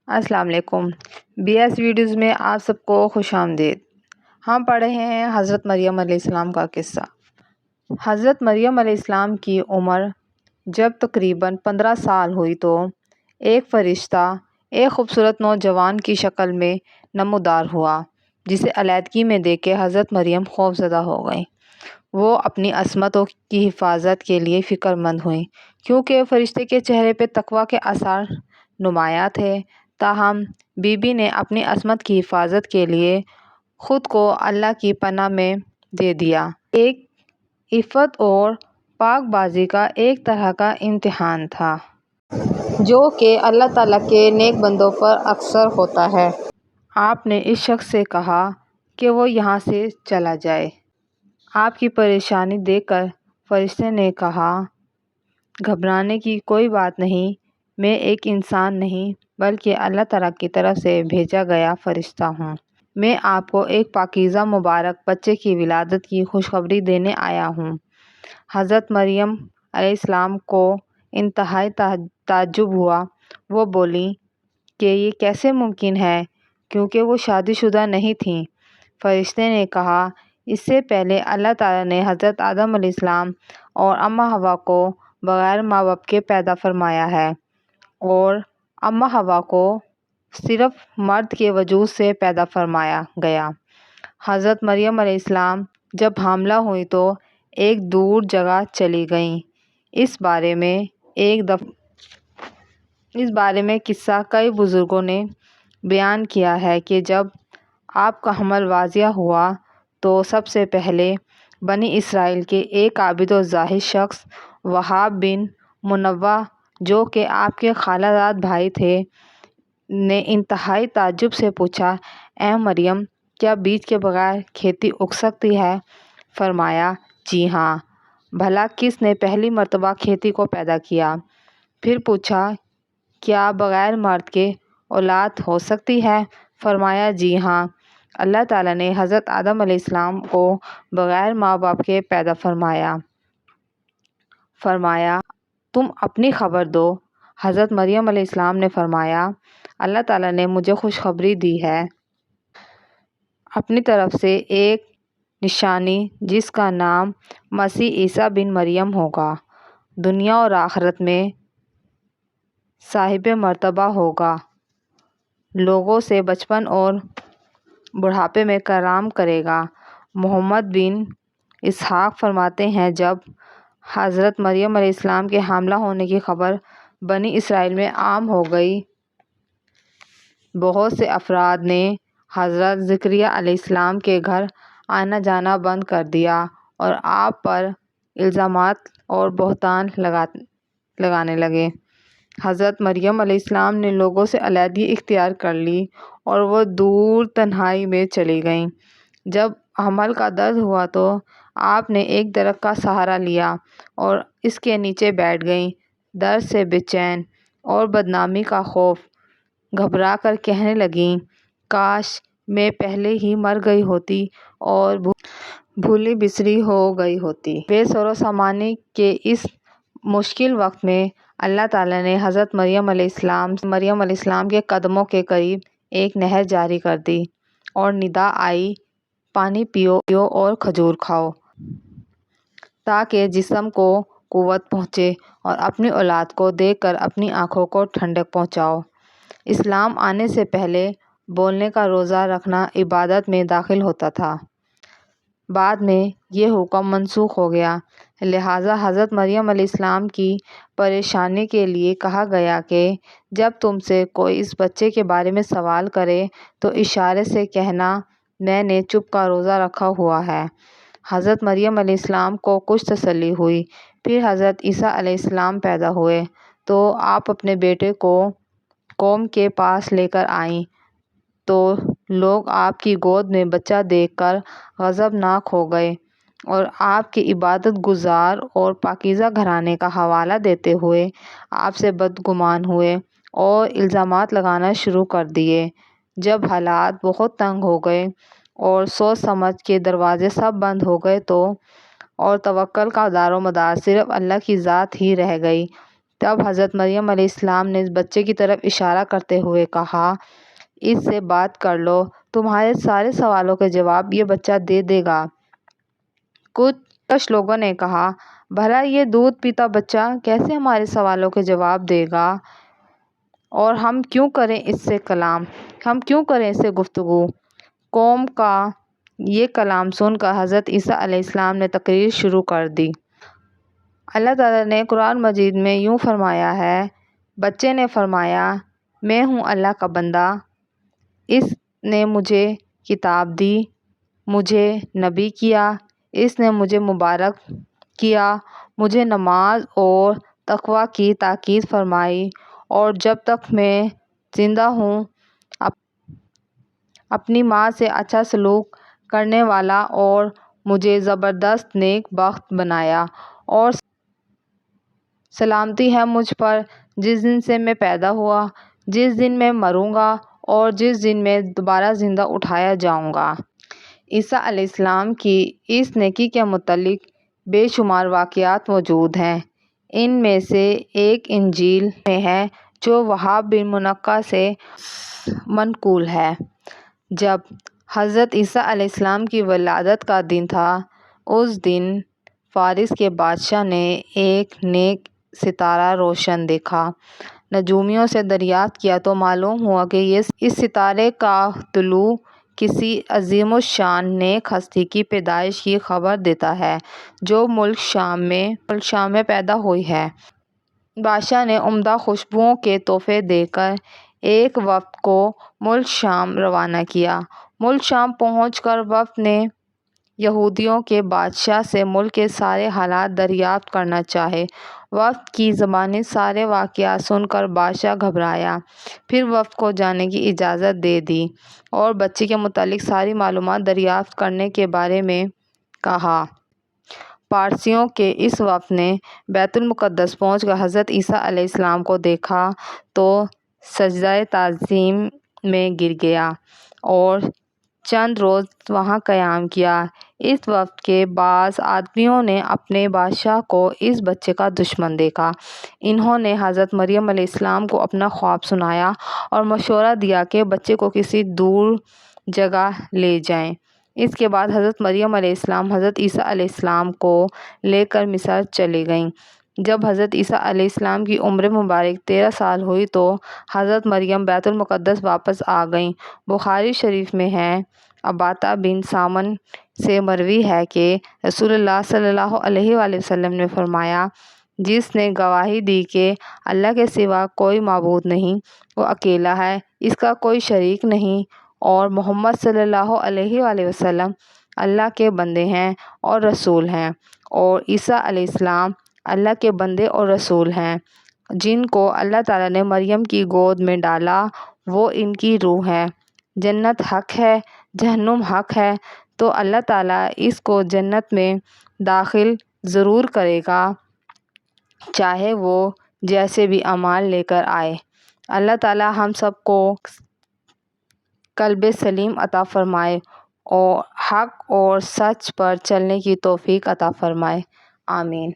السلام علیکم۔ B S videos میں آپ سب کو خوش آمدید۔ ہم پڑھ رہے ہیں حضرت مریم علیہ السلام کا قصہ۔ حضرت مریم علیہ السلام کی عمر جب تقریباً 15 سال ہوئی تو ایک فرشتہ ایک خوبصورت نوجوان کی شکل میں نمودار ہوا، جسے علیحدگی میں دیکھ کے حضرت مریم خوفزدہ ہو گئیں۔ وہ اپنی عصمت کی حفاظت کے لیے فکر مند ہوئیں، کیونکہ فرشتے کے چہرے پہ تقویٰ کے آثار نمایاں تھے۔ تاہم بی بی نے اپنی عصمت کی حفاظت کے لیے خود کو اللہ کی پناہ میں دے دیا۔ ایک عفت اور پاک بازی کا ایک طرح کا امتحان تھا، جو کہ اللہ تعالیٰ کے نیک بندوں پر اکثر ہوتا ہے۔ آپ نے اس شخص سے کہا کہ وہ یہاں سے چلا جائے۔ آپ کی پریشانی دیکھ کر فرشتے نے کہا، گھبرانے کی کوئی بات نہیں، میں ایک انسان نہیں بلکہ اللہ تعالیٰ کی طرف سے بھیجا گیا فرشتہ ہوں۔ میں آپ کو ایک پاکیزہ مبارک بچے کی ولادت کی خوشخبری دینے آیا ہوں۔ حضرت مریم علیہ السلام کو انتہائی تعجب ہوا۔ وہ بولیں کہ یہ کیسے ممکن ہے، کیونکہ وہ شادی شدہ نہیں تھیں۔ فرشتے نے کہا، اس سے پہلے اللہ تعالیٰ نے حضرت آدم علیہ السلام اور اماں حوا کو بغیر ماں باپ کے پیدا فرمایا ہے، اور اماں حوا کو صرف مرد کے وجود سے پیدا فرمایا گیا۔ حضرت مریم علیہ السلام جب حاملہ ہوئیں تو ایک دور جگہ چلی گئیں۔ اس بارے میں قصہ کئی بزرگوں نے بیان کیا ہے کہ جب آپ کا حمل واضح ہوا تو سب سے پہلے بنی اسرائیل کے ایک عابد و زاہد شخص وہاب بن منبہ، جو کہ آپ کے خالہ زاد بھائی تھے، نے انتہائی تعجب سے پوچھا، اے مریم، کیا بیج کے بغیر کھیتی اگ سکتی ہے؟ فرمایا، جی ہاں۔ بھلا کس نے پہلی مرتبہ کھیتی کو پیدا کیا؟ پھر پوچھا، کیا بغیر مرد کے اولاد ہو سکتی ہے؟ فرمایا، جی ہاں۔ اللہ تعالیٰ نے حضرت آدم علیہ السلام کو بغیر ماں باپ کے پیدا فرمایا، تم اپنی خبر دو۔ حضرت مریم علیہ السلام نے فرمایا، اللہ تعالیٰ نے مجھے خوشخبری دی ہے اپنی طرف سے ایک نشانی، جس کا نام مسیح عیسیٰ بن مریم ہوگا، دنیا اور آخرت میں صاحب مرتبہ ہوگا، لوگوں سے بچپن اور بڑھاپے میں کلام کرے گا۔ محمد بن اسحاق فرماتے ہیں، جب حضرت مریم علیہ السلام کے حاملہ ہونے کی خبر بنی اسرائیل میں عام ہو گئی، بہت سے افراد نے حضرت زکریا علیہ السلام کے گھر آنا جانا بند کر دیا اور آپ پر الزامات اور بہتان لگانے لگے۔ حضرت مریم علیہ السلام نے لوگوں سے علیحدگی اختیار کر لی اور وہ دور تنہائی میں چلی گئیں۔ جب حمل کا درد ہوا تو آپ نے ایک درخت کا سہارا لیا اور اس کے نیچے بیٹھ گئیں۔ درد سے بے چین اور بدنامی کا خوف گھبرا کر کہنے لگیں، کاش میں پہلے ہی مر گئی ہوتی اور بھولی بسری ہو گئی ہوتی۔ بے سر و سامانی کے اس مشکل وقت میں اللہ تعالیٰ نے حضرت مریم علیہ السلام کے قدموں کے قریب ایک نہر جاری کر دی اور ندا آئی، پانی پیو اور کھجور کھاؤ، تاکہ جسم کو قوت پہنچے اور اپنی اولاد کو دیکھ کر اپنی آنکھوں کو ٹھنڈک پہنچاؤ۔ اسلام آنے سے پہلے بولنے کا روزہ رکھنا عبادت میں داخل ہوتا تھا۔ بعد میں یہ حکم منسوخ ہو گیا، لہٰذا حضرت مریم علیہ السلام کی پریشانی کے لیے کہا گیا کہ جب تم سے کوئی اس بچے کے بارے میں سوال کرے تو اشارے سے کہنا، میں نے چپ کا روزہ رکھا ہوا ہے۔ حضرت مریم علیہ السلام کو کچھ تسلی ہوئی۔ پھر حضرت عیسیٰ علیہ السلام پیدا ہوئے تو آپ اپنے بیٹے کو قوم کے پاس لے کر آئیں تو لوگ آپ کی گود میں بچہ دیکھ کر غضبناک ہو گئے اور آپ کے عبادت گزار اور پاکیزہ گھرانے کا حوالہ دیتے ہوئے آپ سے بدگمان ہوئے اور الزامات لگانا شروع کر دیے۔ جب حالات بہت تنگ ہو گئے اور سوچ سمجھ کے دروازے سب بند ہو گئے اور توکل کا دار و مدار صرف اللہ کی ذات ہی رہ گئی، تب حضرت مریم علیہ السلام نے اس بچے کی طرف اشارہ کرتے ہوئے کہا، اس سے بات کر لو، تمہارے سارے سوالوں کے جواب یہ بچہ دے دے گا۔ کچھ لوگوں نے کہا، بھلا یہ دودھ پیتا بچہ کیسے ہمارے سوالوں کے جواب دے گا، اور ہم کیوں کریں اس سے کلام، ہم کیوں کریں اس سے گفتگو؟ قوم کا یہ کلام سن کر حضرت عیسیٰ علیہ السلام نے تقریر شروع کر دی۔ اللہ تعالیٰ نے قرآن مجید میں یوں فرمایا ہے، بچے نے فرمایا، میں ہوں اللہ کا بندہ، اس نے مجھے کتاب دی، مجھے نبی کیا، اس نے مجھے مبارک کیا، مجھے نماز اور تقویٰ کی تاکید فرمائی، اور جب تک میں زندہ ہوں اپنی ماں سے اچھا سلوک کرنے والا، اور مجھے زبردست نیک بخت بنایا، اور سلامتی ہے مجھ پر جس دن سے میں پیدا ہوا، جس دن میں مروں گا، اور جس دن میں دوبارہ زندہ اٹھایا جاؤں گا۔ عیسیٰ علیہ السلام کی اس نیکی کے متعلق بے شمار واقعات موجود ہیں۔ ان میں سے ایک انجیل میں ہے جو وہب بن منقع سے منقول ہے۔ جب حضرت عیسیٰ علیہ السلام کی ولادت کا دن تھا، اس دن فارس کے بادشاہ نے ایک نیک ستارہ روشن دیکھا۔ نجومیوں سے دریافت کیا تو معلوم ہوا کہ اس ستارے کا طلوع کسی عظیم الشان نیک ہستی کی پیدائش کی خبر دیتا ہے جو ملک شام میں پیدا ہوئی ہے۔ بادشاہ نے عمدہ خوشبوؤں کے تحفے دے کر ایک وفد کو ملک شام روانہ کیا۔ ملک شام پہنچ کر وفد نے یہودیوں کے بادشاہ سے ملک کے سارے حالات دریافت کرنا چاہے۔ وفد کی زبانی سارے واقعات سن کر بادشاہ گھبرایا، پھر وفد کو جانے کی اجازت دے دی اور بچے کے متعلق ساری معلومات دریافت کرنے کے بارے میں کہا۔ پارسیوں کے اس وفد نے بیت المقدس پہنچ کر حضرت عیسیٰ علیہ السلام کو دیکھا تو سجدہ تعظیم میں گر گیا اور چند روز وہاں قیام کیا۔ اس وفد کے بعض آدمیوں نے اپنے بادشاہ کو اس بچے کا دشمن دیکھا۔ انہوں نے حضرت مریم علیہ السلام کو اپنا خواب سنایا اور مشورہ دیا کہ بچے کو کسی دور جگہ لے جائیں۔ اس کے بعد حضرت مریم علیہ السلام حضرت عیسیٰ علیہ السلام کو لے کر مصر چلی گئیں۔ جب حضرت عیسیٰ علیہ السلام کی عمر مبارک 13 سال ہوئی تو حضرت مریم بیت المقدس واپس آ گئیں۔ بخاری شریف میں ہے، عبادہ بن صامت سے مروی ہے کہ رسول اللہ صلی اللہ علیہ وآلہ وسلم نے فرمایا، جس نے گواہی دی کہ اللہ کے سوا کوئی معبود نہیں، وہ اکیلا ہے، اس کا کوئی شریک نہیں، اور محمد صلی اللہ علیہ وآلہ وسلم اللہ کے بندے ہیں اور رسول ہیں، اور عیسیٰ علیہ السلام اللہ کے بندے اور رسول ہیں، جن کو اللہ تعالیٰ نے مریم کی گود میں ڈالا، وہ ان کی روح ہے۔ جنت حق ہے، جہنم حق ہے، تو اللہ تعالیٰ اس کو جنت میں داخل ضرور کرے گا، چاہے وہ جیسے بھی اعمال لے کر آئے۔ اللہ تعالیٰ ہم سب کو قلب سلیم عطا فرمائے اور حق اور سچ پر چلنے کی توفیق عطا فرمائے، آمین۔